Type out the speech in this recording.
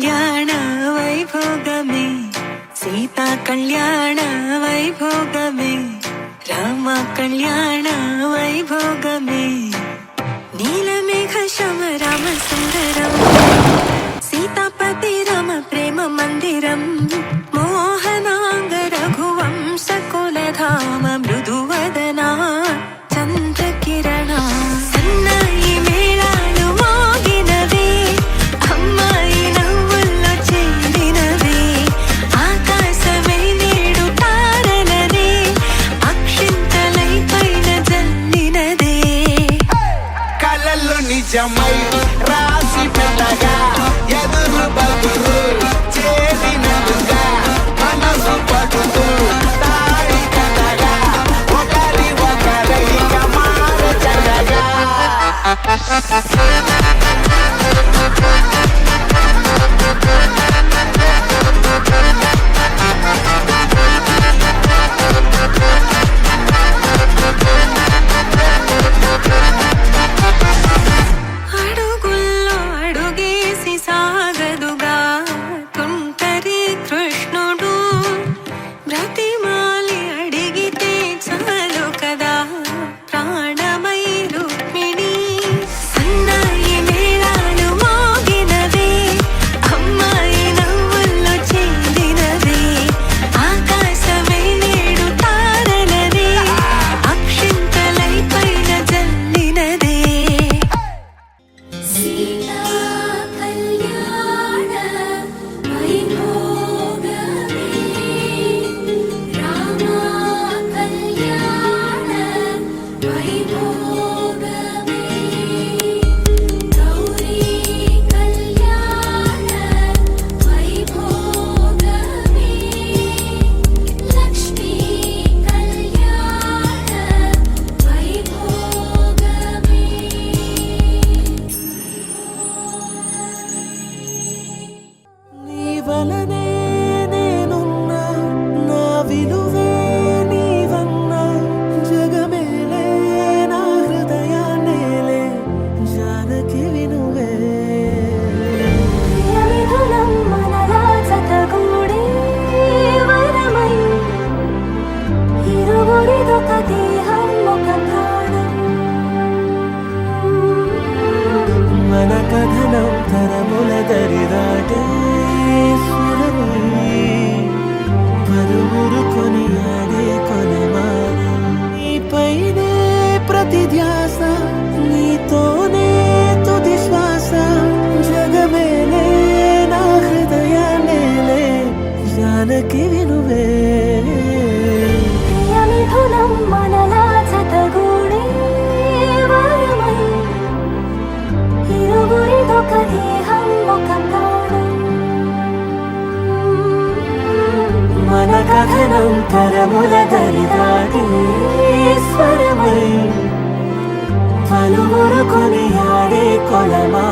కళ్యాణ వైభోగమే, సీతా కళ్యాణ వైభోగమే, రామ కళ్యాణ వైభోగమే, నీలమేఘ శమ రామ సుందరం, సీతాపతి రామ ప్రేమ మందిరం, మోహనాంగ రఘువంశ కులధామ మృదువదనా చంద్రకిరణ, సన్నాయి మేళాలు మోగినవే, అమ్మాయి నవ్వుల్లో చేరినవే, ఆకాశమే నేడు తారలనే అక్షింతలై పైన జల్లినదే, కలలు నిజమై రాసి పెట్టగా ఎదురు బదురు చేరినట్టుగా మనసు పడుతూ తాడి కథగా ఒకరి ఒకరిక మారచగా. అడుగుల్లో అడుగేసి సాగదుగా తుంటరి కృష్ణుడు, బ్రతిమాలి అడిగితే చాలు కదా ప్రాణమై రుక్మిణి, సన్నాయి మేళాలు మోగినవే, అమ్మాయి నవ్వుల్లో చేరినవే, ఆకాశమే నేడు తారలనే అక్షింతలై పైన జల్లినదే, సీతా కళ్యాణ వైభోగమే, రామ కళ్యాణ వైభోగమే, గౌరీ కళ్యాణ వైభోగమే, లక్ష్మీ కళ్యాణ వైభోగమే. నీ వలనే నేనున్నా, నా విలువే నీవన్నా, జగమేలే నా హృదయాన్నేలే జానకి వినువే. ప్రియమిథునం మనలా జతగూడే వరమై, ఇరువురిదొక దేహం ఒక ప్రాణం, మన కథనం తరముల దరిదాటే స్వరమై, పలువురు కొనియాడే కొలమానం, నీపైనే ప్రతి ధ్యాస, నీతోనే తుది శ్వాస, జగమేలే నా హృదయాన్నేలే జానకి వినువే. ప్రియమిథునం మనలా జతగూడే వరమై, ఇరువురిదొక దేహం ఒక ప్రాణం, మన కథనం తరముల దరిదాటి స్వరమై, పలువురు కొనియాడే కొలమా